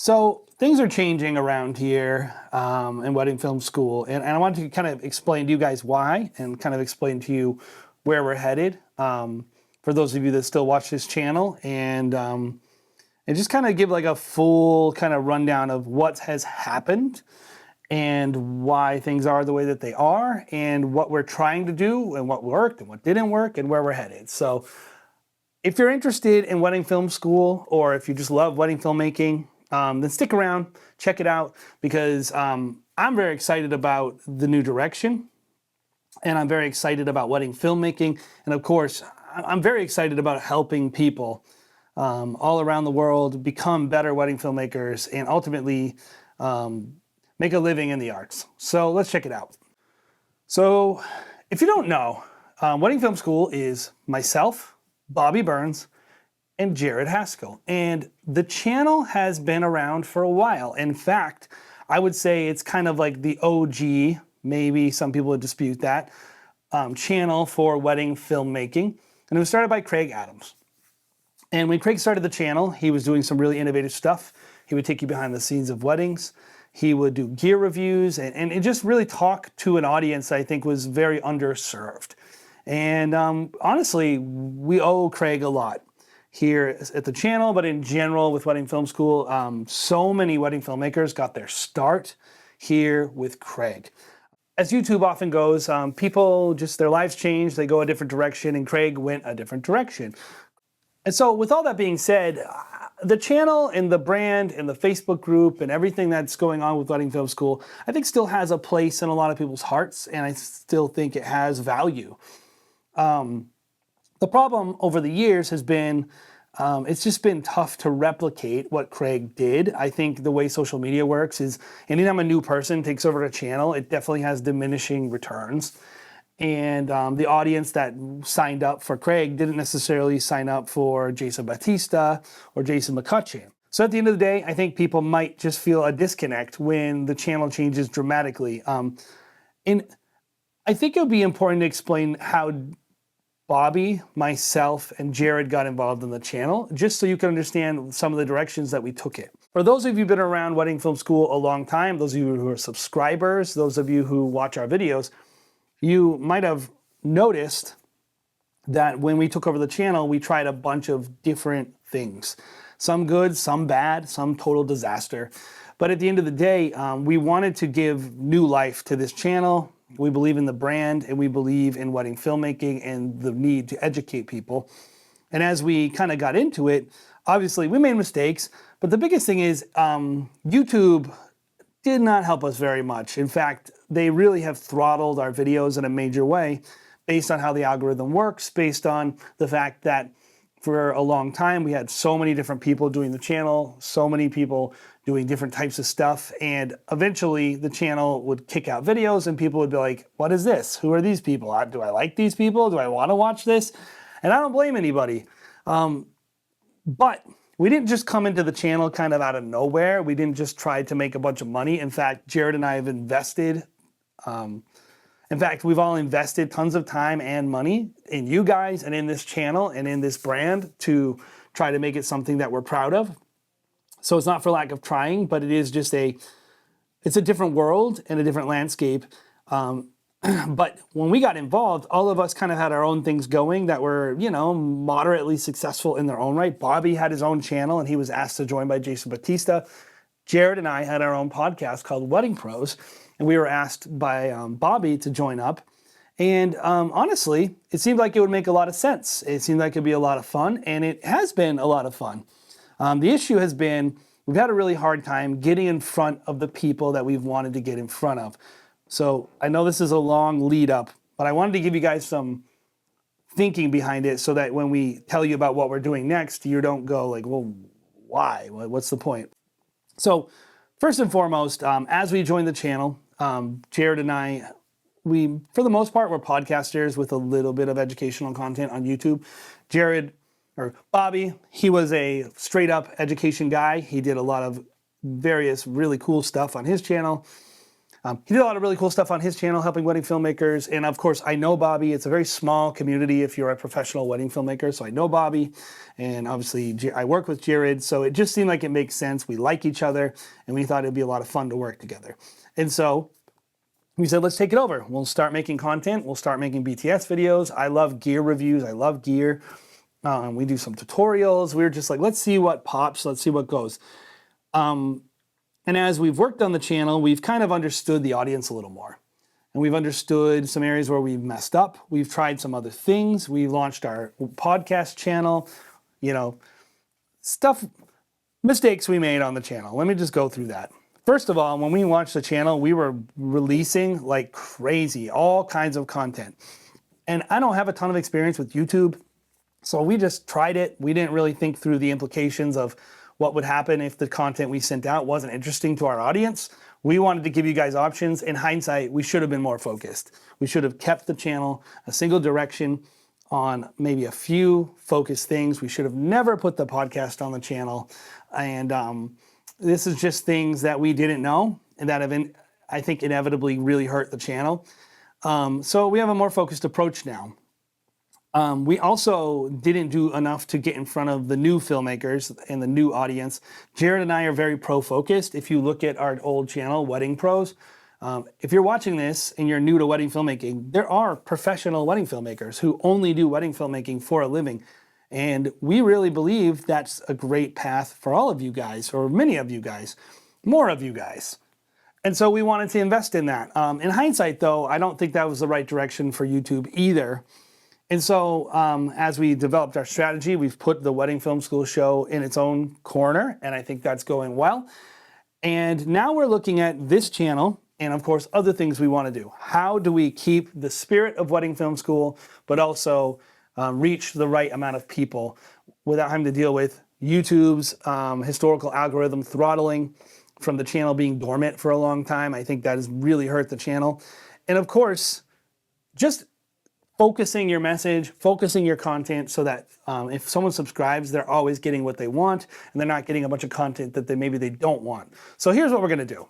So things are changing around here in wedding film school, and I want to kind of explain to you guys why, and kind of explain to you where we're headed. For those of you that still watch this channel, and just kind of give like a full kind of rundown of what has happened and why things are the way that they are, and what we're trying to do, and what worked and what didn't work, and where we're headed. So if you're interested in wedding film school, or if you just love wedding filmmaking, then stick around, check it out, because I'm very excited about the new direction, and I'm very excited about wedding filmmaking, and of course, I'm very excited about helping people all around the world become better wedding filmmakers and ultimately make a living in the arts. So let's check it out. So if you don't know, Wedding Film School is myself, Bobby Burns, and Jared Haskell. And the channel has been around for a while. In fact, I would say it's kind of like the OG, maybe some people would dispute that, channel for wedding filmmaking. And it was started by Craig Adams. And when Craig started the channel, he was doing some really innovative stuff. He would take you behind the scenes of weddings. He would do gear reviews and just really talk to an audience that I think was very underserved. And honestly, we owe Craig a lot here at the channel, but in general with Wedding Film School. So many wedding filmmakers got their start here with Craig. As YouTube often goes, people just, their lives change, they go a different direction, and Craig went a different direction. And so with all that being said, the channel and the brand and the Facebook group and everything that's going on with Wedding Film School, I think still has a place in a lot of people's hearts, and I still think it has value. The problem over the years has been, it's just been tough to replicate what Craig did. I think the way social media works is anytime a new person takes over a channel, it definitely has diminishing returns. And the audience that signed up for Craig didn't necessarily sign up for Jason Batista or Jason McCutcheon. So at the end of the day, I think people might just feel a disconnect when the channel changes dramatically. And I think it would be important to explain how Bobby, myself, and Jared got involved in the channel, just so you can understand some of the directions that we took it. For those of you who've been around Wedding Film School a long time, those of you who are subscribers, those of you who watch our videos, you might have noticed that when we took over the channel, we tried a bunch of different things. Some good, some bad, some total disaster. But at the end of the day, we wanted to give new life to this channel. We believe in the brand, and we believe in wedding filmmaking and the need to educate people. And as we kind of got into it, obviously we made mistakes, but the biggest thing is YouTube did not help us very much. In fact, they really have throttled our videos in a major way based on how the algorithm works, based on the fact that for a long time we had so many different people doing the channel, so many people doing different types of stuff, and eventually the channel would kick out videos and people would be like, what is this? Who are these people? Do I like these people? Do I want to watch this? And I don't blame anybody. But we didn't just come into the channel kind of out of nowhere. We didn't just try to make a bunch of money. In fact, Jared and I have invested, we've all invested tons of time and money in you guys and in this channel and in this brand to try to make it something that we're proud of. So it's not for lack of trying, but it is just it's a different world and a different landscape. But when we got involved, all of us kind of had our own things going that were, moderately successful in their own right. Bobby had his own channel, and he was asked to join by Jason Batista. Jared and I had our own podcast called Wedding Pros, and we were asked by Bobby to join up. And honestly, it seemed like it would make a lot of sense. It seemed like it'd be a lot of fun, and it has been a lot of fun. The issue has been we've had a really hard time getting in front of the people that we've wanted to get in front of. So I know this is a long lead up, but I wanted to give you guys some thinking behind it so that when we tell you about what we're doing next, you don't go like, well, why? What's the point? So first and foremost, as we joined the channel, Jared and I, we, for the most part, we're podcasters with a little bit of educational content on YouTube. Bobby, he was a straight up education guy. He did a lot of various really cool stuff on his channel. He did a lot of really cool stuff on his channel, helping wedding filmmakers. And of course, I know Bobby. It's a very small community if you're a professional wedding filmmaker. So I know Bobby, and obviously I work with Jared. So it just seemed like it makes sense. We like each other, and we thought it'd be a lot of fun to work together. And so we said, let's take it over. We'll start making content. We'll start making BTS videos. I love gear reviews. I love gear. We do some tutorials. We were just like, let's see what pops. Let's see what goes. And as we've worked on the channel, we've kind of understood the audience a little more. And we've understood some areas where we've messed up. We've tried some other things. We launched our podcast channel, mistakes we made on the channel. Let me just go through that. First of all, when we launched the channel, we were releasing like crazy, all kinds of content. And I don't have a ton of experience with YouTube, so we just tried it. We didn't really think through the implications of what would happen if the content we sent out wasn't interesting to our audience. We wanted to give you guys options. In hindsight, we should have been more focused. We should have kept the channel a single direction on maybe a few focused things. We should have never put the podcast on the channel. And this is just things that we didn't know and that have, I think, inevitably really hurt the channel. So we have a more focused approach now. We also didn't do enough to get in front of the new filmmakers and the new audience. Jared and I are very pro-focused. If you look at our old channel, Wedding Pros, if you're watching this and you're new to wedding filmmaking, there are professional wedding filmmakers who only do wedding filmmaking for a living. And we really believe that's a great path for all of you guys, or many of you guys, more of you guys. And so we wanted to invest in that. In hindsight, though, I don't think that was the right direction for YouTube either. And so as we developed our strategy, we've put the Wedding Film School show in its own corner, and I think that's going well. And now we're looking at this channel and, of course, other things we want to do. How do we keep the spirit of Wedding Film School, but also reach the right amount of people without having to deal with YouTube's historical algorithm throttling from the channel being dormant for a long time? I think that has really hurt the channel. And, of course, just focusing your message, focusing your content so that if someone subscribes, they're always getting what they want and they're not getting a bunch of content that maybe they don't want. So here's what we're gonna do.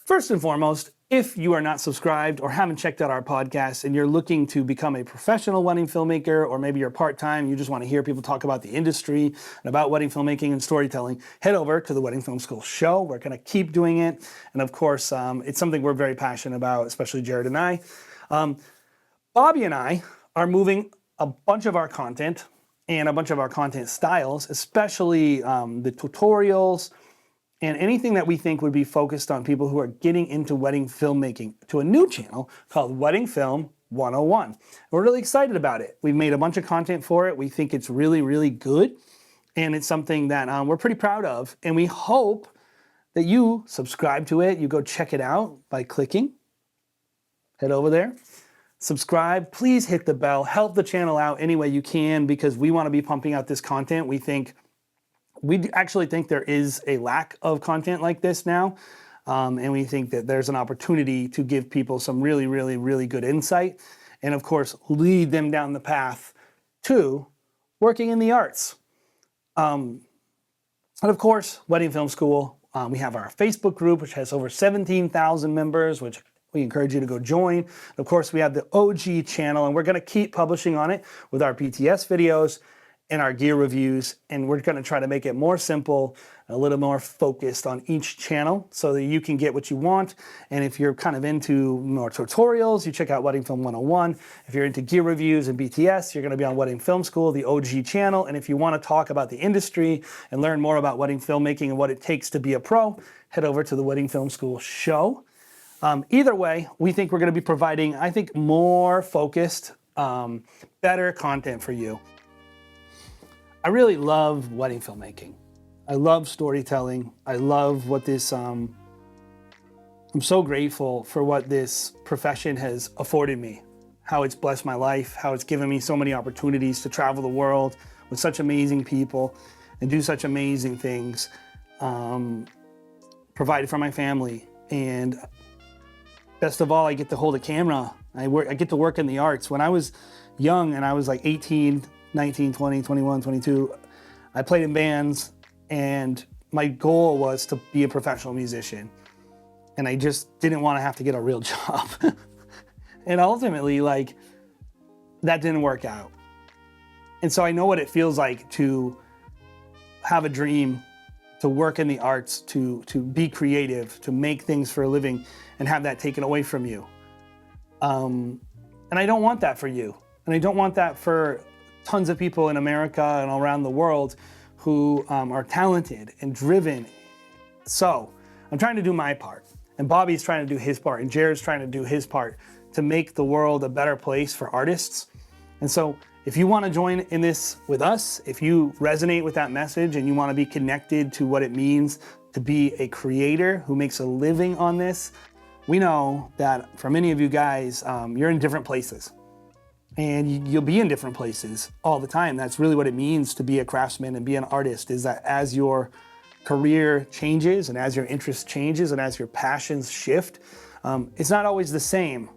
First and foremost, if you are not subscribed or haven't checked out our podcast and you're looking to become a professional wedding filmmaker, or maybe you're part-time, you just wanna hear people talk about the industry and about wedding filmmaking and storytelling, head over to the Wedding Film School show. We're gonna keep doing it. And of course, it's something we're very passionate about, especially Jared and I. Bobby and I are moving a bunch of our content and a bunch of our content styles, especially the tutorials and anything that we think would be focused on people who are getting into wedding filmmaking, to a new channel called Wedding Film 101. We're really excited about it. We've made a bunch of content for it. We think it's really, really good. And it's something that we're pretty proud of. And we hope that you subscribe to it. You go check it out by clicking. Head over there. Subscribe, please hit the bell, help the channel out any way you can, because we want to be pumping out this content. We actually think there is a lack of content like this now. And we think that there's an opportunity to give people some really, really, really good insight. And of course, lead them down the path to working in the arts. And of course, Wedding Film School, we have our Facebook group, which has over 17,000 members, which we encourage you to go join. Of course, we have the OG channel, and we're gonna keep publishing on it with our BTS videos and our gear reviews, and we're gonna try to make it more simple, a little more focused on each channel so that you can get what you want. And if you're kind of into more tutorials, you check out Wedding Film 101. If you're into gear reviews and BTS, you're gonna be on Wedding Film School, the OG channel. And if you wanna talk about the industry and learn more about wedding filmmaking and what it takes to be a pro, head over to the Wedding Film School show. Either way, we think we're gonna be providing, I think, more focused, better content for you. I really love wedding filmmaking. I love storytelling. I love what this, I'm so grateful for what this profession has afforded me, how it's blessed my life, how it's given me so many opportunities to travel the world with such amazing people and do such amazing things, provided for my family. And best of all, I get to hold a camera. I get to work in the arts. When I was young and I was like 18, 19, 20, 21, 22, I played in bands, and my goal was to be a professional musician. and I just didn't want to have to get a real job. And ultimately, like, that didn't work out. And so I know what it feels like to have a dream, to work in the arts, to be creative, to make things for a living, and have that taken away from you. And I don't want that for you. And I don't want that for tons of people in America and around the world who are talented and driven. So I'm trying to do my part, and Bobby's trying to do his part, and Jared's trying to do his part to make the world a better place for artists. And so if you want to join in this with us, if you resonate with that message and you want to be connected to what it means to be a creator who makes a living on this, we know that for many of you guys, you're in different places. And you'll be in different places all the time. That's really what it means to be a craftsman and be an artist, is that as your career changes and as your interest changes and as your passions shift, it's not always the same.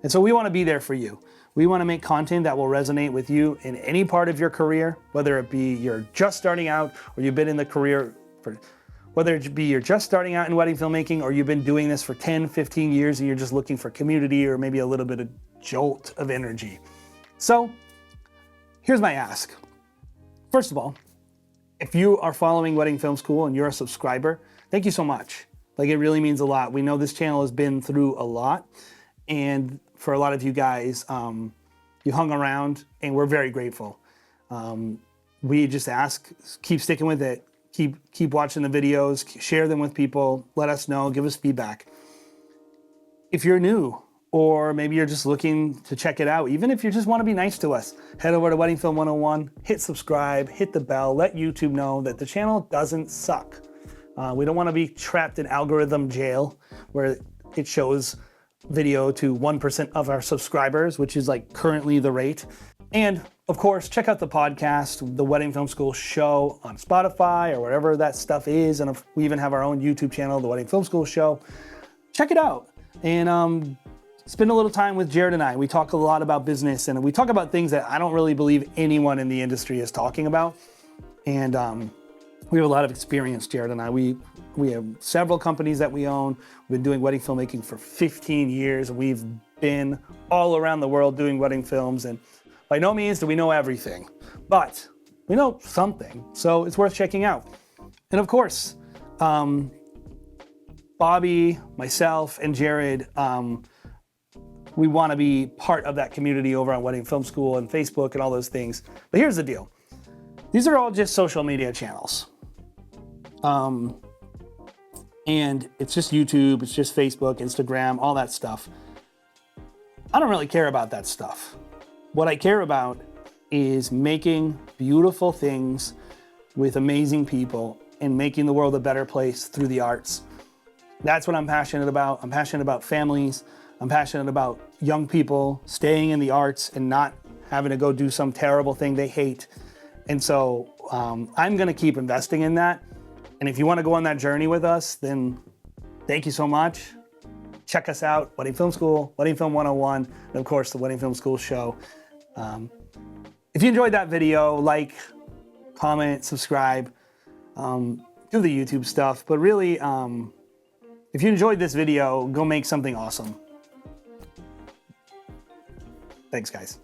And so we want to be there for you. We want to make content that will resonate with you in any part of your career, whether it be you're just starting out or you've been in the career for, whether it be you're just starting out in wedding filmmaking or you've been doing this for 10, 15 years and you're just looking for community or maybe a little bit of jolt of energy. So here's my ask. First of all, if you are following Wedding Film School and you're a subscriber, thank you so much. Like, it really means a lot. We know this channel has been through a lot, and for a lot of you guys, you hung around, and we're very grateful. We just ask, keep sticking with it. Keep watching the videos, share them with people, let us know, give us feedback. If you're new, or maybe you're just looking to check it out, even if you just want to be nice to us, head over to Wedding Film 101, hit subscribe, hit the bell, let YouTube know that the channel doesn't suck. We don't want to be trapped in algorithm jail where it shows video to 1% of our subscribers, which is like currently the rate. And of course, check out the podcast, the Wedding Film School Show on Spotify or wherever that stuff is. And we even have our own YouTube channel, the Wedding Film School Show. Check it out. And spend a little time with Jared and I. We talk a lot about business, and we talk about things that I don't really believe anyone in the industry is talking about. And we have a lot of experience, Jared and I. We have several companies that we own. We've been doing wedding filmmaking for 15 years. We've been all around the world doing wedding films, and by no means do we know everything, but we know something, so it's worth checking out. And of course, Bobby, myself, and Jared, we want to be part of that community over on Wedding Film School and Facebook and all those things. But here's the deal. These are all just social media channels. And it's just YouTube, it's just Facebook, Instagram, all that stuff. I don't really care about that stuff. What I care about is making beautiful things with amazing people and making the world a better place through the arts. That's what I'm passionate about. I'm passionate about families. I'm passionate about young people staying in the arts and not having to go do some terrible thing they hate. And so I'm gonna keep investing in that. And if you wanna go on that journey with us, then thank you so much. Check us out, Wedding Film School, Wedding Film 101, and of course the Wedding Film School Show. If you enjoyed that video, like, comment, subscribe, do the YouTube stuff, but really, if you enjoyed this video, go make something awesome. Thanks, guys.